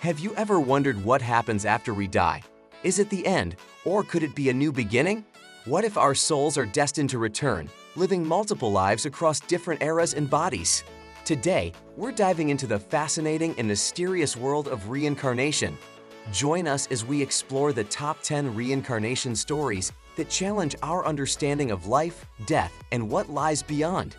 Have you ever wondered what happens after we die? Is it the end, or could it be a new beginning? What if our souls are destined to return, living multiple lives across different eras and bodies? Today, we're diving into the fascinating and mysterious world of reincarnation. Join us as we explore the top 10 reincarnation stories that challenge our understanding of life, death, and what lies beyond.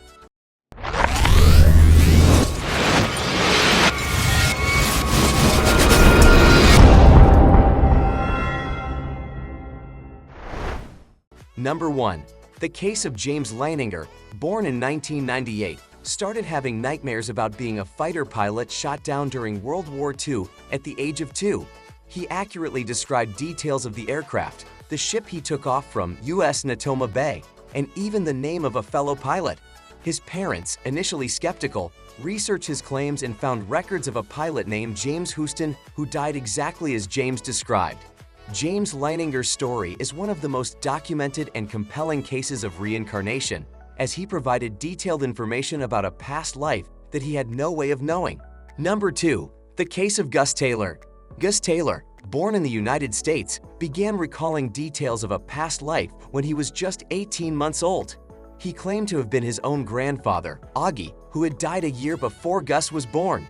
Number 1. The case of James Leininger, born in 1998, started having nightmares about being a fighter pilot shot down during World War II at the age of 2. He accurately described details of the aircraft, the ship he took off from, U.S. Natoma Bay, and even the name of a fellow pilot. His parents, initially skeptical, researched his claims and found records of a pilot named James Houston who died exactly as James described. James Leininger's story is one of the most documented and compelling cases of reincarnation, as he provided detailed information about a past life that he had no way of knowing. Number 2. The case of Gus Taylor. Gus Taylor, born in the United States, began recalling details of a past life when he was just 18 months old. He claimed to have been his own grandfather, Augie, who had died a year before Gus was born.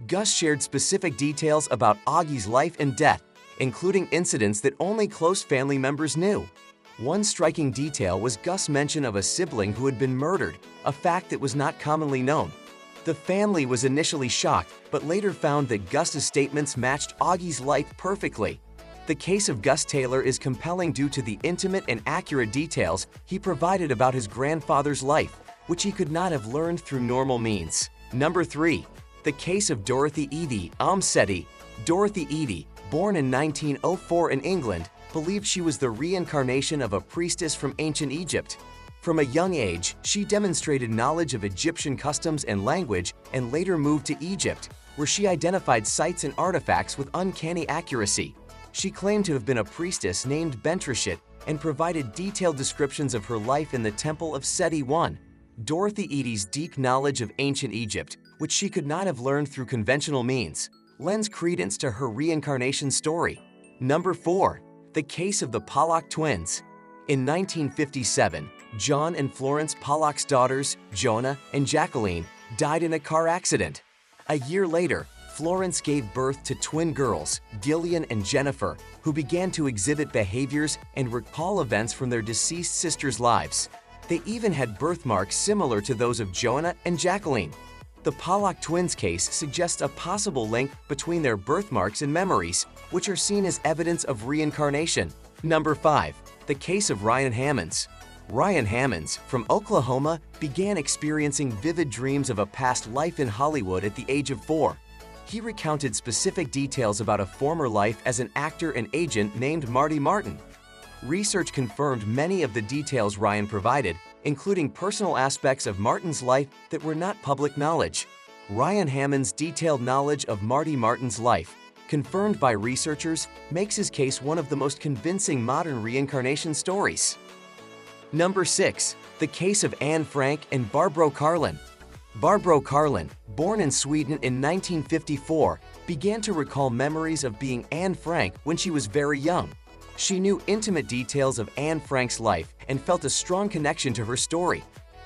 Gus shared specific details about Augie's life and death, including incidents that only close family members knew. One striking detail was Gus' mention of a sibling who had been murdered, a fact that was not commonly known. The family was initially shocked, but later found that Gus's statements matched Augie's life perfectly. The case of Gus Taylor is compelling due to the intimate and accurate details he provided about his grandfather's life, which he could not have learned through normal means. Number 3. The case of Dorothy Eady, Seti. Dorothy Eady, born in 1904 in England, believed she was the reincarnation of a priestess from ancient Egypt. From a young age, she demonstrated knowledge of Egyptian customs and language and later moved to Egypt, where she identified sites and artifacts with uncanny accuracy. She claimed to have been a priestess named Bentreshit and provided detailed descriptions of her life in the Temple of Seti I. Dorothy Eady's deep knowledge of ancient Egypt, which she could not have learned through conventional means, lends credence to her reincarnation story. Number 4. The case of the Pollock twins. In 1957, John and Florence Pollock's daughters, Jonah and Jacqueline, died in a car accident. A year later, Florence gave birth to twin girls, Gillian and Jennifer, who began to exhibit behaviors and recall events from their deceased sisters' lives. They even had birthmarks similar to those of Jonah and Jacqueline. The Pollock twins case suggests a possible link between their birthmarks and memories, which are seen as evidence of reincarnation. Number 5. The case of Ryan Hammons. Ryan Hammons, from Oklahoma, began experiencing vivid dreams of a past life in Hollywood at the age of 4. He recounted specific details about a former life as an actor and agent named Marty Martin. Research confirmed many of the details Ryan provided, including personal aspects of Martin's life that were not public knowledge. Ryan Hammons' detailed knowledge of Marty Martin's life, confirmed by researchers, makes his case one of the most convincing modern reincarnation stories. Number 6. The case of Anne Frank and Barbro Karlen. Barbro Karlen, born in Sweden in 1954, began to recall memories of being Anne Frank when she was very young. She knew intimate details of Anne Frank's life and felt a strong connection to her story.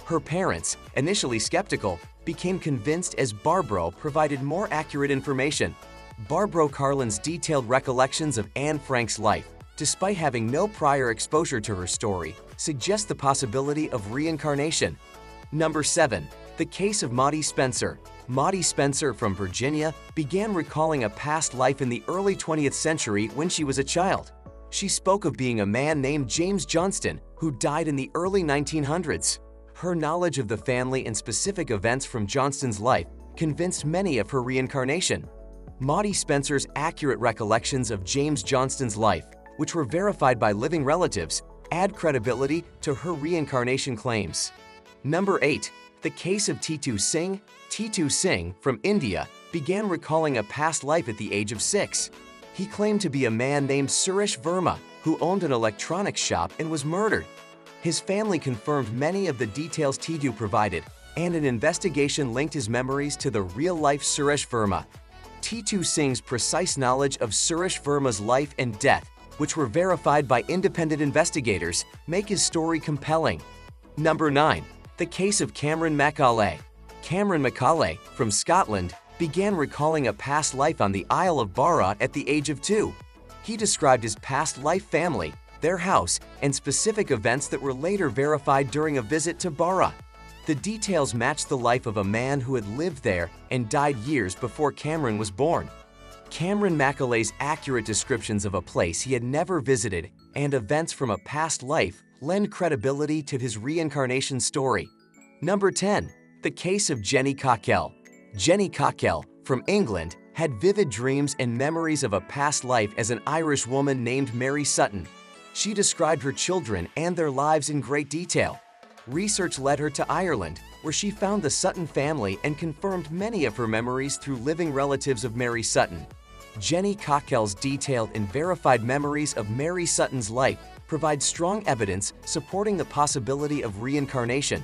Her parents, initially skeptical, became convinced as Barbro provided more accurate information. Barbro Karlen's detailed recollections of Anne Frank's life, despite having no prior exposure to her story, suggest the possibility of reincarnation. Number 7. The case of Maudie Spencer. Maudie Spencer from Virginia began recalling a past life in the early 20th century when she was a child. She spoke of being a man named James Johnston, who died in the early 1900s. Her knowledge of the family and specific events from Johnston's life convinced many of her reincarnation. Maudie Spencer's accurate recollections of James Johnston's life, which were verified by living relatives, add credibility to her reincarnation claims. Number 8. The case of Titu Singh. Titu Singh, from India, began recalling a past life at the age of 6. He claimed to be a man named Suresh Verma, who owned an electronics shop and was murdered. His family confirmed many of the details Titu provided, and an investigation linked his memories to the real-life Suresh Verma. Titu Singh's precise knowledge of Suresh Verma's life and death, which were verified by independent investigators, make his story compelling. Number 9. The case of Cameron Macaulay. Cameron Macaulay, from Scotland, began recalling a past life on the Isle of Barra at the age of 2. He described his past life family, their house, and specific events that were later verified during a visit to Barra. The details matched the life of a man who had lived there and died years before Cameron was born. Cameron Macaulay's accurate descriptions of a place he had never visited and events from a past life lend credibility to his reincarnation story. Number 10. The case of Jenny Cockell. Jenny Cockell, from England, had vivid dreams and memories of a past life as an Irish woman named Mary Sutton. She described her children and their lives in great detail. Research led her to Ireland, where she found the Sutton family and confirmed many of her memories through living relatives of Mary Sutton. Jenny Cockell's detailed and verified memories of Mary Sutton's life provide strong evidence supporting the possibility of reincarnation.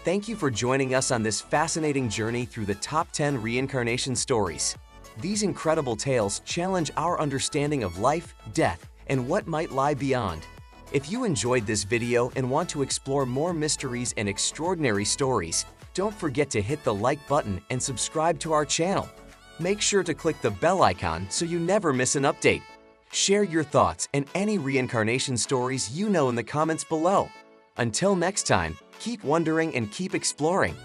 Thank you for joining us on this fascinating journey through the top 10 reincarnation stories. These incredible tales challenge our understanding of life, death, and what might lie beyond. If you enjoyed this video and want to explore more mysteries and extraordinary stories, don't forget to hit the like button and subscribe to our channel. Make sure to click the bell icon so you never miss an update. Share your thoughts and any reincarnation stories you know in the comments below. Until next time, keep wondering and keep exploring.